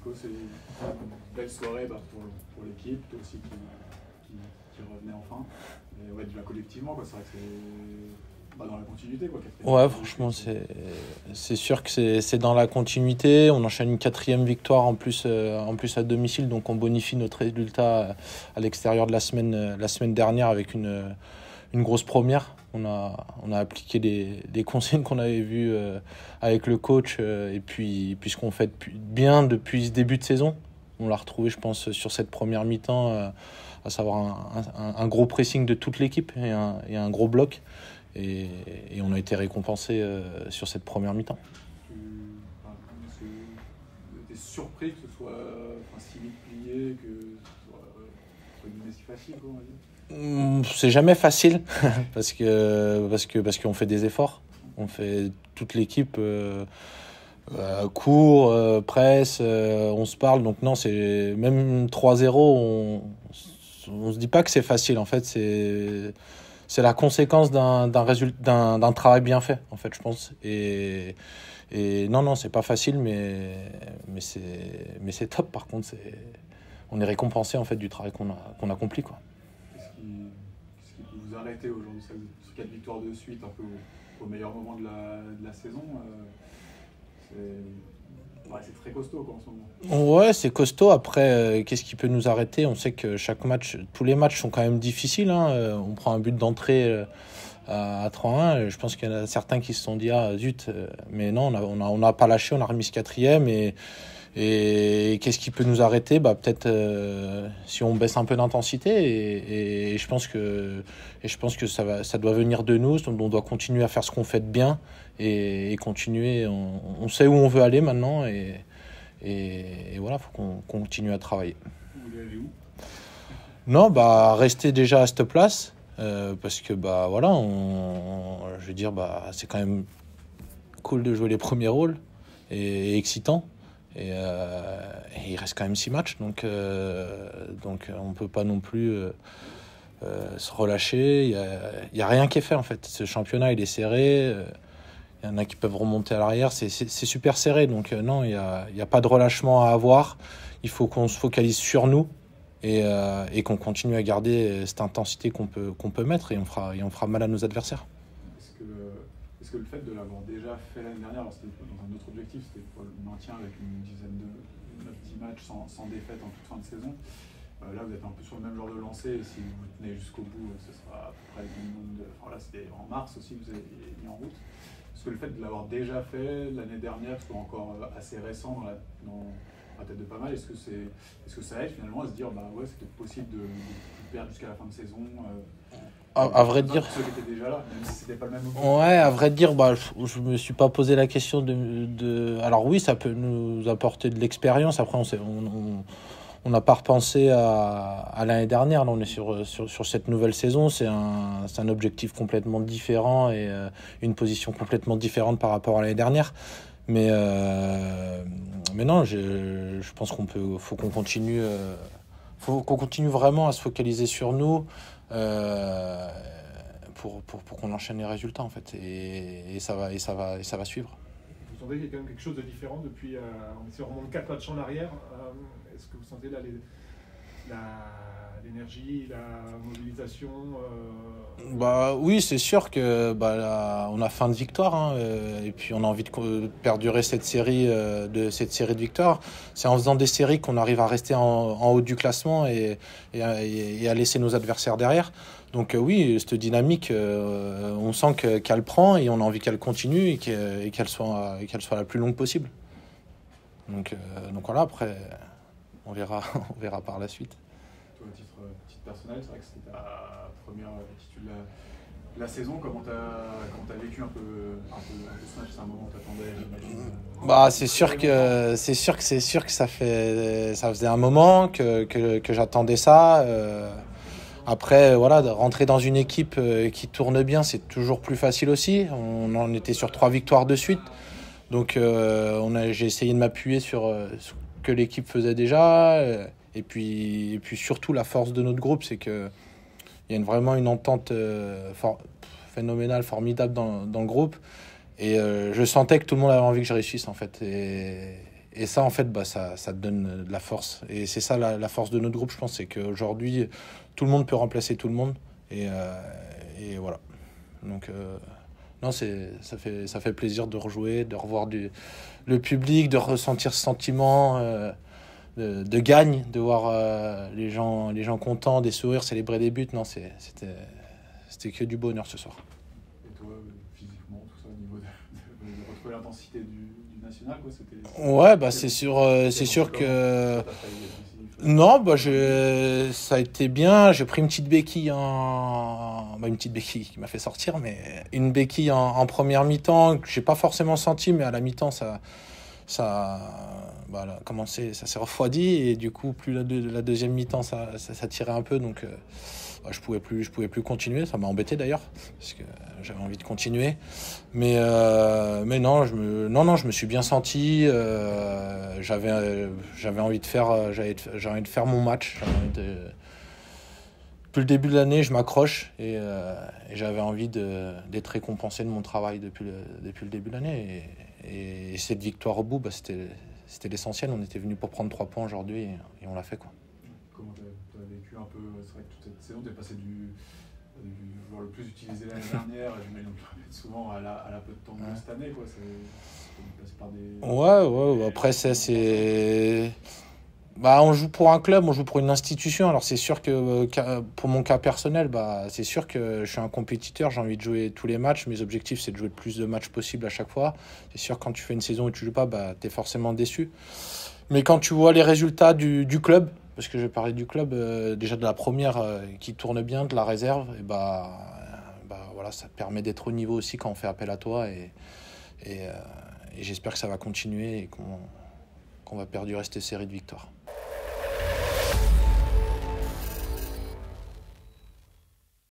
Nico, c'est une belle soirée pour l'équipe, toi aussi qui revenait enfin. Et ouais, déjà collectivement, quoi, c'est vrai que c'est dans la continuité. Quoi, Ouais, franchement, c'est sûr que c'est dans la continuité. On enchaîne une 4e victoire en plus à domicile, donc on bonifie notre résultat à l'extérieur de la semaine dernière avec une grosse première. On a appliqué les consignes qu'on avait vues avec le coach et puis puisqu'on fait bien depuis ce début de saison. On l'a retrouvé, je pense, sur cette première mi-temps, à savoir un gros pressing de toute l'équipe et un gros bloc. Et on a été récompensé sur cette première mi-temps. Est-ce que tu es surpris que ce soit si vite plié, que ce soit si facile, quoi, on va dire? C'est jamais facile parce qu'on fait des efforts. On fait toute l'équipe court, presse, on se parle. Donc non, c'est même 3-0, on se dit pas que c'est facile. En fait, c'est la conséquence d'un travail bien fait, en fait, je pense. Et non, c'est pas facile, mais c'est top. Par contre, on est récompensé en fait du travail qu'on accomplit, quoi. Qu'est-ce qui peut vous arrêter aujourd'hui, sur 4 victoires de suite, un peu au meilleur moment de la saison? C'est très costaud, quoi, en ce moment. Ouais, c'est costaud. Après, qu'est-ce qui peut nous arrêter? On sait que tous les matchs sont quand même difficiles, hein. On prend un but d'entrée à 3-1. Je pense qu'il y en a certains qui se sont dit ah zut, mais non, on n'a pas lâché, on a remis ce 4e et qu'est-ce qui peut nous arrêter? Peut-être si on baisse un peu d'intensité et je pense que ça doit venir de nous. On doit continuer à faire ce qu'on fait de bien et continuer. On sait où on veut aller maintenant et voilà, faut qu'on continue à travailler. Vous voulez aller où? Non, rester déjà à cette place. Parce que voilà, je veux dire, c'est quand même cool de jouer les premiers rôles et excitant. Et il reste quand même 6 matchs, donc on peut pas non plus se relâcher. Il y a rien qui est fait en fait. Ce championnat il est serré. Il y en a qui peuvent remonter à l'arrière. C'est super serré, donc non, il y a pas de relâchement à avoir. Il faut qu'on se focalise sur nous. Et qu'on continue à garder cette intensité qu'on peut mettre et on fera mal à nos adversaires. Est-ce que le fait de l'avoir déjà fait l'année dernière, alors c'était dans un autre objectif, c'était pour le maintien avec une dizaine de 9-10 matchs sans défaite en toute fin de saison, là vous êtes un peu sur le même genre de lancée, et si vous tenez jusqu'au bout, ce sera à peu près le minimum là c'était en mars aussi, vous avez mis en route. Est-ce que le fait de l'avoir déjà fait l'année dernière, soit encore assez récent dans la tête de pas mal, est-ce que ça aide finalement à se dire ouais, c'est peut-être possible de perdre jusqu'à la fin de saison, à vrai dire, ceux qui étaient déjà là, même si c'était pas le même moment. Ouais, à vrai dire, je me suis pas posé la question de... Alors oui, ça peut nous apporter de l'expérience. Après, on n'a pas repensé à l'année dernière. Là, on est sur cette nouvelle saison. C'est un objectif complètement différent et une position complètement différente par rapport à l'année dernière. Mais non, je pense faut qu'on continue, faut qu'on continue vraiment à se focaliser sur nous pour qu'on enchaîne les résultats en fait, et ça va suivre. Vous sentez qu'il y a quand même quelque chose de différent depuis, si on remonte 4 matchs en arrière, est-ce que vous sentez là l'énergie, la mobilisation Oui, c'est sûr que là, on a faim de victoire, hein, et puis on a envie de perdurer cette série de victoires. C'est en faisant des séries qu'on arrive à rester en haut du classement et à laisser nos adversaires derrière. Donc oui, cette dynamique, on sent qu'elle prend et on a envie qu'elle continue et qu'elle soit la plus longue possible. Donc voilà, après on verra par la suite. Toi, à titre personnel, c'est vrai que c'était ta première attitude de la saison. Comment t'as vécu un peu ce match? C'est un moment où t'attendais, j'imagine. C'est sûr que ça faisait un moment que j'attendais ça. Après, voilà, de rentrer dans une équipe qui tourne bien, c'est toujours plus facile aussi. On en était sur 3 victoires de suite. Donc, j'ai essayé de m'appuyer sur ce que l'équipe faisait déjà. Et puis surtout, la force de notre groupe, c'est qu'il y a vraiment une entente phénoménale, formidable dans le groupe. Et je sentais que tout le monde avait envie que je réussisse, en fait. Et Et ça, en fait, ça te donne de la force. Et c'est ça la force de notre groupe, je pense, c'est qu'aujourd'hui, tout le monde peut remplacer tout le monde. Et voilà. Donc, non, ça fait plaisir de rejouer, de revoir le public, de ressentir ce sentiment de gagne, de voir les gens contents, des sourires, célébrer des buts. Non, c'était que du bonheur ce soir. Et toi, physiquement, tout ça, au niveau de retrouver l'intensité du national, quoi, c'était... Ouais, c'est sûr que... Non, ça a été bien. J'ai pris une petite béquille une petite béquille qui m'a fait sortir, mais une béquille en première mi-temps que j'ai pas forcément senti, mais à la mi-temps, ça a commencé, ça s'est refroidi, et du coup, plus la deuxième mi-temps, ça tirait un peu, donc je pouvais plus continuer. Ça m'a embêté d'ailleurs, parce que j'avais envie de continuer. Mais non, je me suis bien senti. J'avais envie de faire mon match. Depuis le début de l'année, je m'accroche, et j'avais envie d'être récompensé de mon travail depuis le début de l'année. Et cette victoire au bout, c'était l'essentiel. On était venu pour prendre 3 points aujourd'hui, et on l'a fait, quoi. Comment tu as vécu un peu, c'est vrai que toute cette saison, tu es passé du joueur le plus utilisé l'année dernière, et j'imagine souvent à la peu de temps de cette année, quoi. C'est passé par des... Ouais. Après, c'est... on joue pour un club, on joue pour une institution. Alors c'est sûr que pour mon cas personnel, c'est sûr que je suis un compétiteur, j'ai envie de jouer tous les matchs. Mes objectifs, c'est de jouer le plus de matchs possible à chaque fois. C'est sûr, quand tu fais une saison où tu joues pas, t'es forcément déçu. Mais quand tu vois les résultats du club, parce que je vais parler du club, déjà de la première qui tourne bien, de la réserve, et voilà, ça te permet d'être au niveau aussi quand on fait appel à toi, et j'espère que ça va continuer et qu'on va perdurer cette série de victoires.